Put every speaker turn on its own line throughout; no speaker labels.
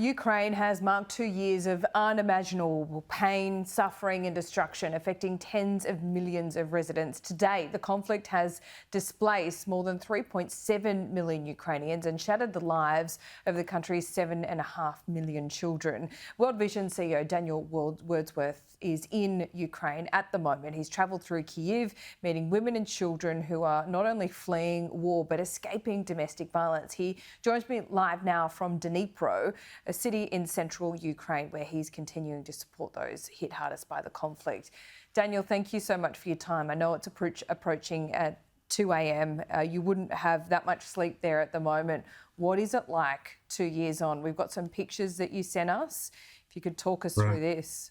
Ukraine has marked 2 years of unimaginable pain, suffering and destruction affecting tens of millions of residents. To date, the conflict has displaced more than 3.7 million Ukrainians and shattered the lives of the country's 7.5 million children. World Vision CEO Daniel Wordsworth is in Ukraine at the moment. He's travelled through Kyiv, meeting women and children who are not only fleeing war but escaping domestic violence. He joins me live now from Dnipro, a city in central Ukraine where he's continuing to support those hit hardest by the conflict. Daniel, thank you so much for your time. I know it's approaching at 2 a.m. You wouldn't have that much sleep there at the moment. What is it like 2 years on? We've got some pictures that you sent us. If you could talk us through this.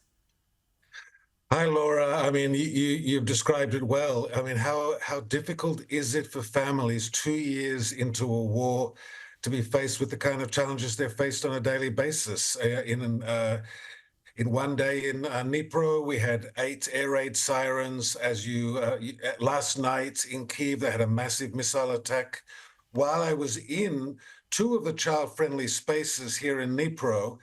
Hi, Laura. I mean, you've described it well. I mean, how difficult is it for families 2 years into a war to be faced with the kind of challenges they're faced on a daily basis? In one day in Dnipro, we had 8 air raid sirens. Last night in Kyiv, they had a massive missile attack. While I was in 2 of the child-friendly spaces here in Dnipro,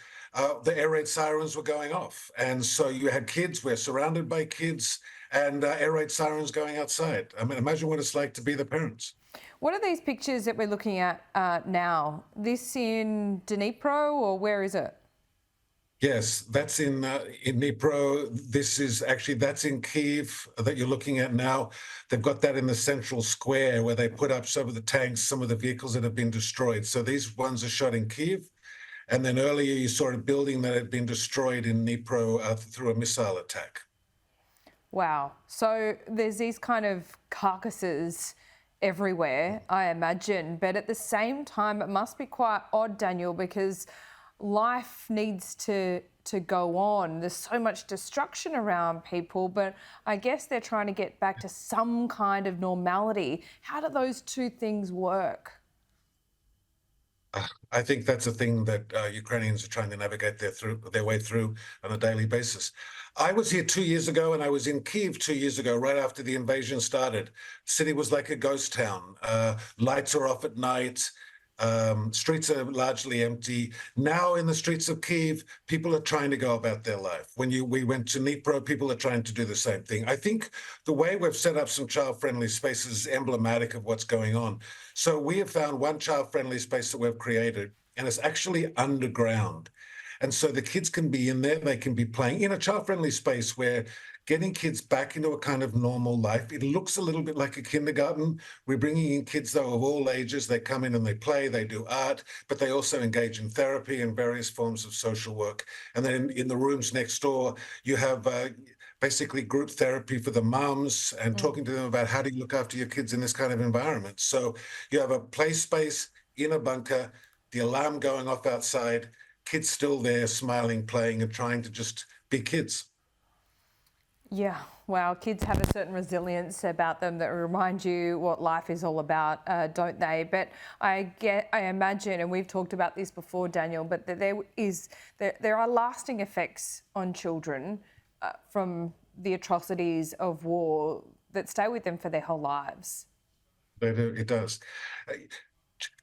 the air raid sirens were going off. And so you had kids, we're surrounded by kids, and air raid sirens going outside. I mean, imagine what it's like to be the parents.
What are these pictures that we're looking at now? This in Dnipro, or where is it?
Yes, that's in Dnipro. That's in Kyiv that you're looking at now. They've got that in the central square where they put up some of the tanks, some of the vehicles that have been destroyed. So these ones are shot in Kyiv. And then earlier you saw a building that had been destroyed in Dnipro through a missile attack.
Wow. So there's these kind of carcasses everywhere, I imagine. But at the same time, it must be quite odd, Daniel, because life needs to go on. There's so much destruction around people, but I guess they're trying to get back to some kind of normality. How do those two things work?
I think that's a thing that Ukrainians are trying to navigate their way through on a daily basis. I was here 2 years ago, and I was in Kyiv 2 years ago, right after the invasion started. The city was like a ghost town. Lights are off at night. Streets are largely empty. Now in the streets of Kyiv, people are trying to go about their life. We went to Dnipro, people are trying to do the same thing. I think the way we've set up some child-friendly spaces is emblematic of what's going on. So we have found one child-friendly space that we've created, and it's actually underground. And so the kids can be in there, they can be playing in a child-friendly space where getting kids back into a kind of normal life. It looks a little bit like a kindergarten. We're bringing in kids, though, of all ages. They come in and they play, they do art, but they also engage in therapy and various forms of social work. And then in the rooms next door, you have basically group therapy for the mums and talking to them about how do you look after your kids in this kind of environment. So you have a play space in a bunker, the alarm going off outside, kids still there smiling, playing and trying to just be kids.
Yeah, wow. Kids have a certain resilience about them that remind you what life is all about, don't they? But I imagine, and we've talked about this before, Daniel, but that there are lasting effects on children from the atrocities of war that stay with them for their whole lives.
It does.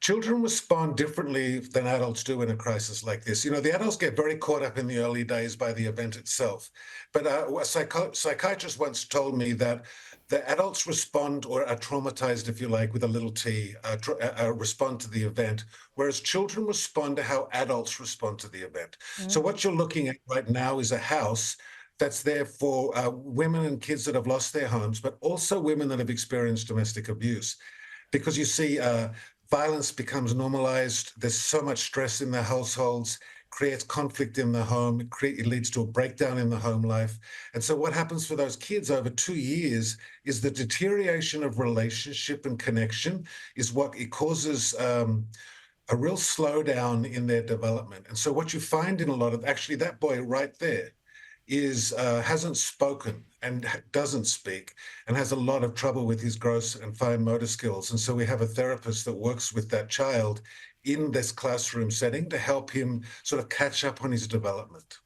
Children respond differently than adults do in a crisis like this. You know, the adults get very caught up in the early days by the event itself. But a psychiatrist once told me that the adults respond, or are traumatized, if you like, with a little t, respond to the event, whereas children respond to how adults respond to the event. So what you're looking at right now is a house that's there for women and kids that have lost their homes, but also women that have experienced domestic abuse. Because you see, violence becomes normalized. There's so much stress in the households, creates conflict in the home. It leads to a breakdown in the home life. And so what happens for those kids over 2 years is the deterioration of relationship and connection is what it causes a real slowdown in their development. And so what you find in a lot of, actually that boy right there is hasn't spoken and doesn't speak and has a lot of trouble with his gross and fine motor skills. And so we have a therapist that works with that child in this classroom setting to help him sort of catch up on his development.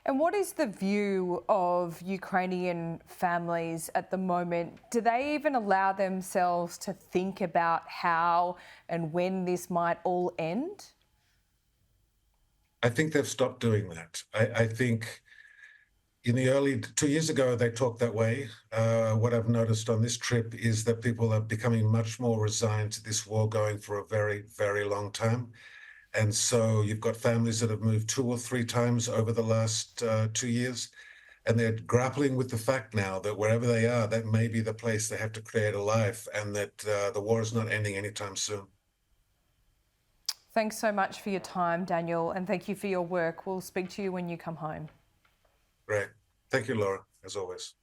And what is the view of Ukrainian families at the moment? Do they even allow themselves to think about how and when this might all end?
I think they've stopped doing that. I think in the early 2 years ago, they talked that way. What I've noticed on this trip is that people are becoming much more resigned to this war going for a very, very long time. And so you've got families that have moved 2 or 3 times over the last 2 years, and they're grappling with the fact now that wherever they are, that may be the place they have to create a life, and that the war is not ending anytime soon.
Thanks so much for your time, Daniel, and thank you for your work. We'll speak to you when you come home.
Great. Thank you, Laura, as always.